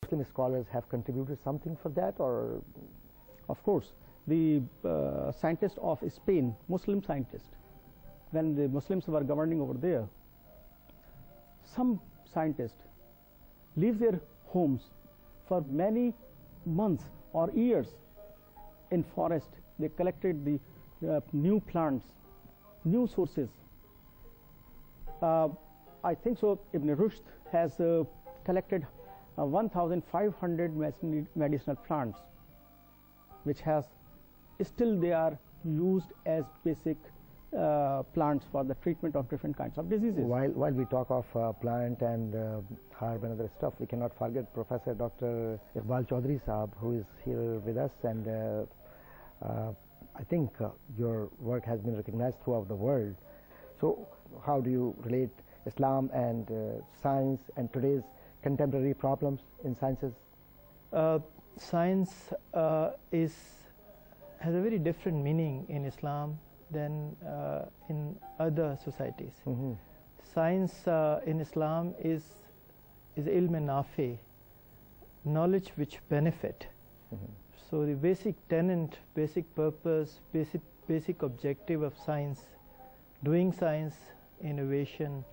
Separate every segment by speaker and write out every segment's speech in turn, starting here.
Speaker 1: Muslim scholars have contributed something for that, or?
Speaker 2: Of course. The scientists of Spain, Muslim scientists, when the Muslims were governing over there, some scientists leave their homes for many months or years in forest. They collected the new plants, new sources. I think so Ibn Rushd has collected 1,500 medicinal plants, which has still they are used as basic plants for the treatment of different kinds of diseases.
Speaker 1: While we talk of plant and herb and other stuff, we cannot forget Professor Dr. Iqbal Chaudhry Saab, who is here with us, and I think your work has been recognized throughout the world. So how do you relate Islam and science and today's contemporary problems in sciences?
Speaker 3: Science has a very different meaning in Islam than in other societies.
Speaker 1: Mm-hmm.
Speaker 3: Science in Islam is ilm nafi, knowledge which benefit.
Speaker 1: Mm-hmm.
Speaker 3: So the basic tenet, basic purpose, basic objective of science, doing science, innovation,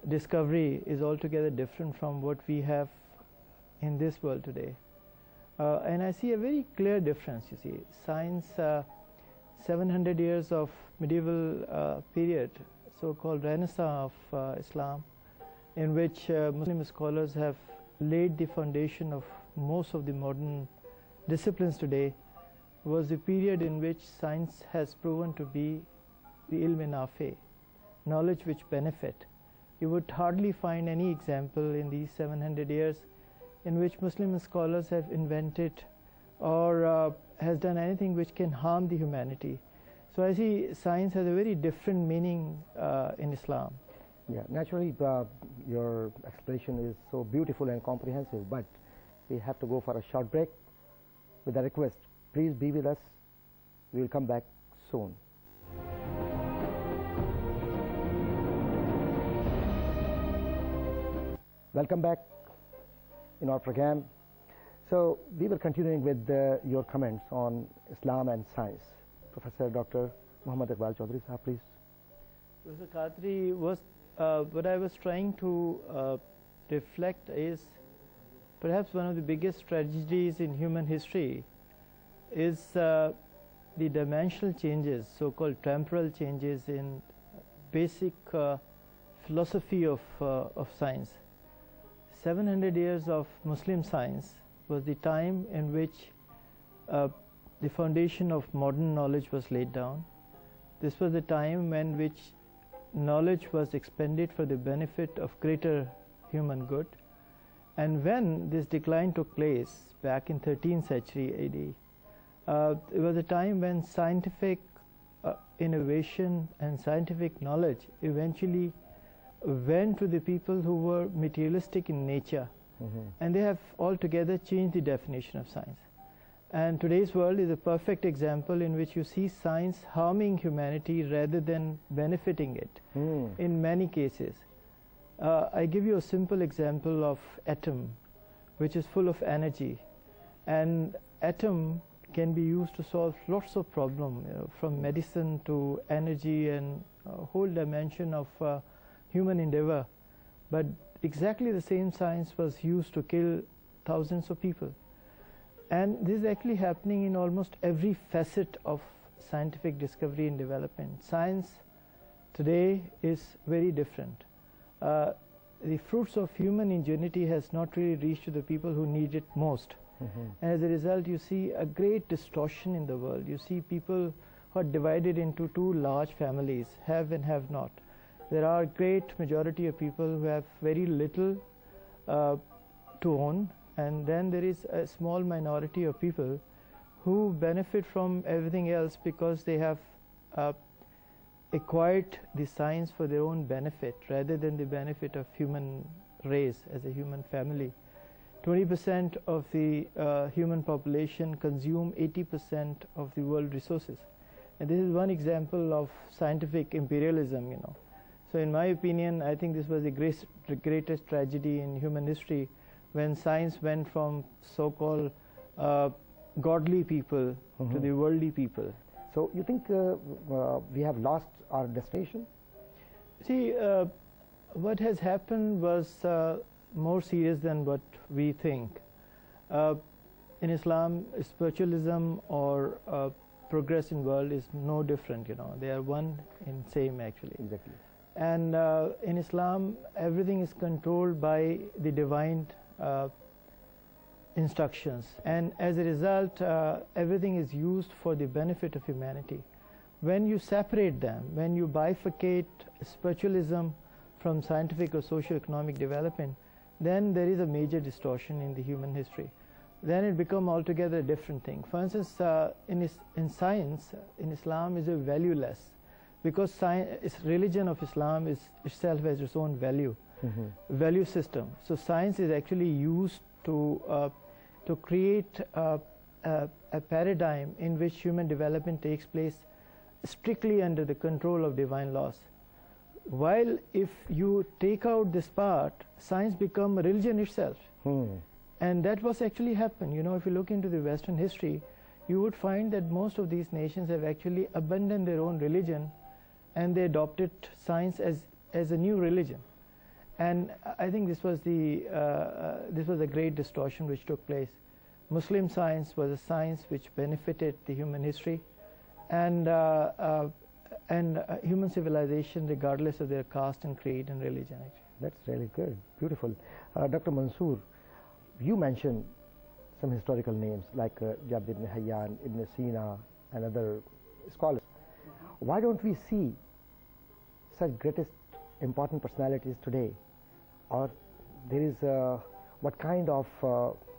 Speaker 3: discovery is altogether different from what we have in this world today. And I see a very clear difference, you see. Science, 700 years of medieval period, so-called Renaissance of Islam, in which Muslim scholars have laid the foundation of most of the modern disciplines today, was the period in which science has proven to be the ilm nafi, knowledge which benefit. You would hardly find any example in these 700 years in which Muslim scholars have invented or has done anything which can harm the humanity. So I see science has a very different meaning in Islam.
Speaker 1: Yeah, naturally your explanation is so beautiful and comprehensive, but we have to go for a short break. With a request, please be with us. We will come back soon. Welcome back in our program. So we were continuing with your comments on Islam and science. Professor Dr. Muhammad Iqbal Chaudhry, sir, please.
Speaker 3: Professor Qadri, what I was trying to reflect is perhaps one of the biggest tragedies in human history is the dimensional changes, so-called temporal changes in basic philosophy of science. 700 years of Muslim science was the time in which the foundation of modern knowledge was laid down. This was the time when which knowledge was expended for the benefit of greater human good. And when this decline took place back in 13th century AD, it was a time when scientific innovation and scientific knowledge eventually went to the people who were materialistic in nature.
Speaker 1: Mm-hmm.
Speaker 3: And they have altogether changed the definition of science. And today's world is a perfect example in which you see science harming humanity rather than benefiting it in many cases. I give you a simple example of atom, which is full of energy, and atom can be used to solve lots of problems, from medicine to energy and a whole dimension of human endeavor. But exactly the same science was used to kill thousands of people. And this is actually happening in almost every facet of scientific discovery and development. Science today is very different. The fruits of human ingenuity has not really reached to the people who need it most.
Speaker 1: Mm-hmm.
Speaker 3: And as a result, you see a great distortion in the world. You see people who are divided into two large families, have and have not. There are a great majority of people who have very little to own, and then there is a small minority of people who benefit from everything else because they have acquired the science for their own benefit rather than the benefit of human race as a human family. 20% of the human population consume 80% of the world resources. And this is one example of scientific imperialism, you know. So in my opinion, I think this was the greatest tragedy in human history, when science went from so-called godly people to the worldly people.
Speaker 1: So you think we have lost our destination?
Speaker 3: See, what has happened was more serious than what we think. In Islam, spiritualism or progress in world is no different, you know. They are one and same actually.
Speaker 1: Exactly.
Speaker 3: And in Islam, everything is controlled by the divine instructions, and as a result everything is used for the benefit of humanity. When you separate them, when you bifurcate spiritualism from scientific or socio-economic development, then there is a major distortion in the human history. Then it becomes altogether a different thing. For instance, in science, in Islam is a valueless, because religion of Islam is itself has its own value, value system. So science is actually used to create a paradigm in which human development takes place strictly under the control of divine laws. While if you take out this part, science becomes religion itself. And that was actually happened. You know, if you look into the Western history, you would find that most of these nations have actually abandoned their own religion and they adopted science as a new religion. And I think this was a great distortion which took place. Muslim science was a science which benefited the human history and human civilization, regardless of their caste and creed and religion. Actually.
Speaker 1: That's really good, beautiful. Dr. Mansoor, you mentioned some historical names like Jabir ibn Hayyan, Ibn Sina, and other scholars. Why don't we see such greatest important personalities today? Or there is what kind of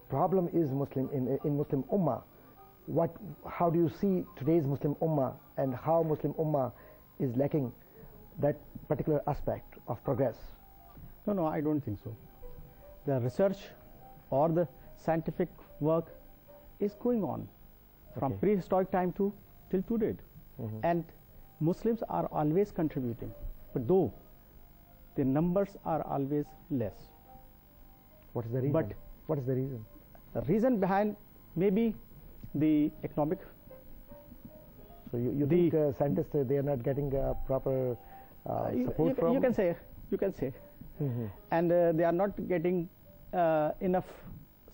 Speaker 1: problem is Muslim in Muslim Ummah? How do you see today's Muslim Ummah, and how Muslim Ummah is lacking that particular aspect of progress?
Speaker 2: No, I don't think so. The research or the scientific work is going on from prehistoric time till today, and Muslims are always contributing, but though the numbers are always less.
Speaker 1: What is the reason?
Speaker 2: But
Speaker 1: what is the reason?
Speaker 2: The reason behind maybe the economic.
Speaker 1: So you think scientists they are not getting proper support from?
Speaker 2: You can say, and they are not getting enough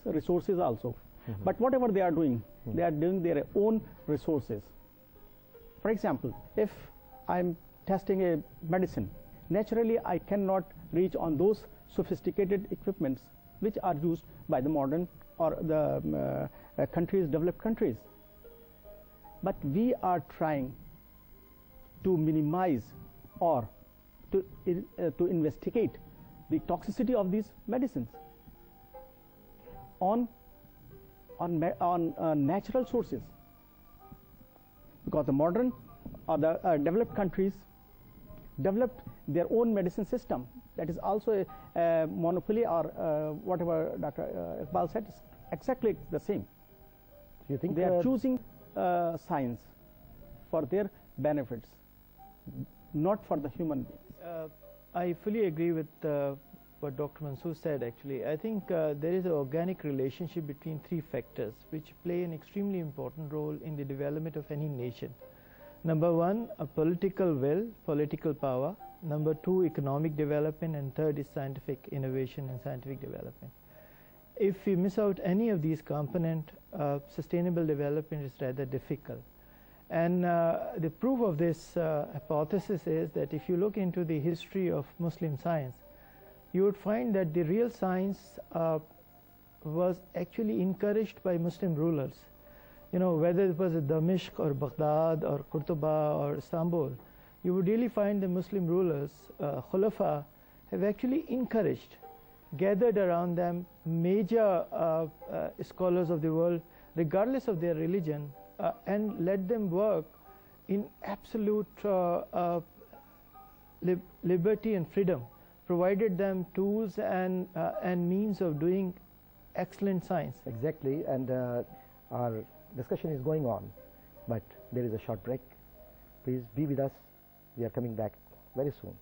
Speaker 2: resources also. But whatever they are doing, they are doing their own resources. For example, if I'm testing a medicine, naturally I cannot reach on those sophisticated equipments which are used by the modern or the developed countries. But we are trying to minimize or to investigate the toxicity of these medicines on natural sources, because the modern or the developed countries developed their own medicine system that is also a monopoly, or whatever Dr. Iqbal said is exactly the same.
Speaker 1: Do you think
Speaker 2: they are choosing science for their benefits, not for the human beings?
Speaker 3: I fully agree with what Dr. Mansoor said. Actually, I think there is an organic relationship between three factors which play an extremely important role in the development of any nation. Number one, a political will, political power. Number two, economic development, and third is scientific innovation and scientific development. If we miss out any of these components, sustainable development is rather difficult. And the proof of this hypothesis is that if you look into the history of Muslim science, you would find that the real science was actually encouraged by Muslim rulers. You know, whether it was Damashq or Baghdad or Qurtuba or Istanbul, you would really find the Muslim rulers, Khulafa, have actually encouraged, gathered around them major scholars of the world, regardless of their religion, and let them work in absolute liberty and freedom, provided them tools and means of doing excellent science.
Speaker 1: Exactly, and our discussion is going on, but there is a short break. Please be with us. We are coming back very soon.